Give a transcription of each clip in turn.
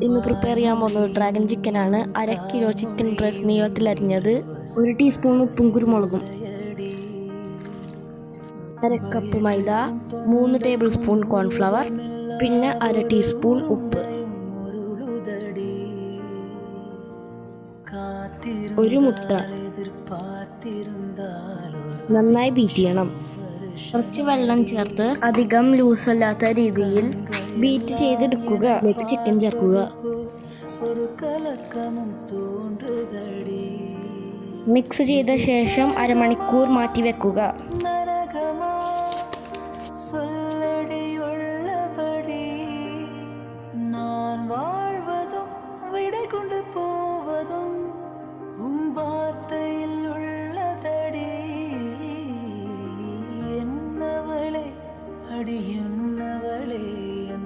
ഇന്ന് പ്രിപ്പയർ ചെയ്യാൻ പോകുന്നത് ഡ്രാഗൺ ചിക്കൻ ആണ്. 1/2 കിലോ ചിക്കൻ ബ്രസ്റ്റ് നീളത്തിൽ അരിഞ്ഞത്, 1 ടീസ്പൂൺ ഉപ്പും കുരുമുളകും, 1/2 കപ്പ് മൈദ, 3 ടേബിൾ സ്പൂൺ കോൺഫ്ലവർ, പിന്നെ 1/2 ടീസ്പൂൺ ഉപ്പ്, 1 മുട്ട. നന്നായി ബീറ്റ് ചെയ്യണം. കുറച്ച് വെള്ളം ചേർത്ത് അധികം ലൂസ് അല്ലാത്ത രീതിയിൽ ബീറ്റ് ചെയ്തെടുക്കുക. എന്നിട്ട് ചിക്കൻ ചേർക്കുക. മിക്സ് ചെയ്ത ശേഷം അരമണിക്കൂർ മാറ്റി വെക്കുക.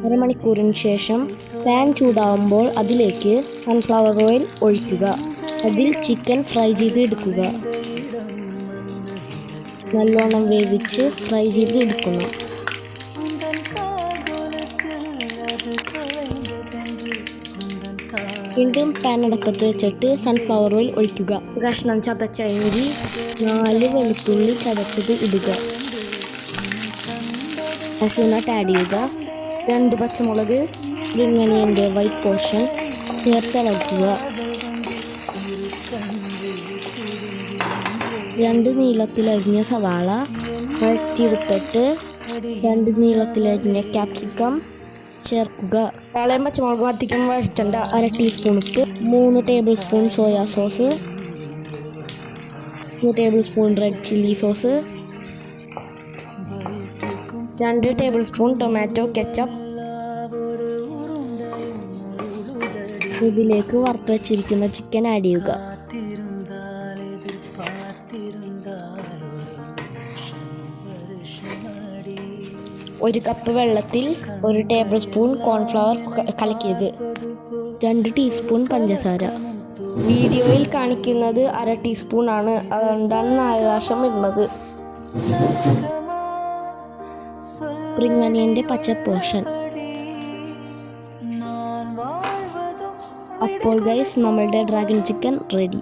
അരമണിക്കൂറിന് ശേഷം പാൻ ചൂടാവുമ്പോൾ അതിലേക്ക് സൺഫ്ലവർ ഓയിൽ ഒഴിക്കുക. അതിൽ ചിക്കൻ ഫ്രൈ ചെയ്ത് എടുക്കുക. നല്ലോണം വേവിച്ച് ഫ്രൈ ചെയ്ത് എടുക്കണം. വീണ്ടും പാൻ അടുപ്പത്ത് വെച്ചിട്ട് സൺഫ്ലവർ ഓയിൽ ഒഴിക്കുക. കഷ്ണം ചതച്ച ഇഞ്ചി, 4 വെളുത്തുള്ളി ചതച്ചത് ഇടുക. ഹസിനട്ട് ആഡ് ചെയ്യുക. 2 പച്ചമുളക്, സ്പ്രിംഗ് ഒനിയൻ്റെ വൈറ്റ് പോർഷൻ ചേർത്തിളക്കുക. 2 നീളത്തിലരിഞ്ഞ സവാള വഴറ്റിയെടുത്തിട്ട് 2 നീളത്തിലരിഞ്ഞ ക്യാപ്സിക്കം ചേർക്കുക. സവാളയും പച്ചമുളകും അധികം വഴറ്റണ്ട. 1/2 ടീസ്പൂൺ ഉപ്പ്, 3 table spoon soya sauce, 2 table spoon red chilli sauce, 2 table spoon tomato ketchup. ഇതിലേക്ക് വറുത്ത് വച്ചിരിക്കുന്ന ചിക്കൻ ആഡ് ചെയ്യുക. ഒരു കപ്പ് വെള്ളത്തിൽ 1 ടേബിൾ സ്പൂൺ കോൺഫ്ലവർ കലക്കിയത്, 2 ടീസ്പൂൺ പഞ്ചസാര. വീഡിയോയിൽ കാണിക്കുന്നത് 1/2 ടീസ്പൂൺ ആണ്, അതുകൊണ്ടാണ് 4 പ്രാവശ്യം ഇടുന്നത്. സ്പ്രിംഗ് ഒനിയൻ്റെ പച്ച പോർഷൻ. അപ്പോൾ ഗൈസ്, നമ്മളുടെ ഡ്രാഗൺ ചിക്കൻ റെഡി.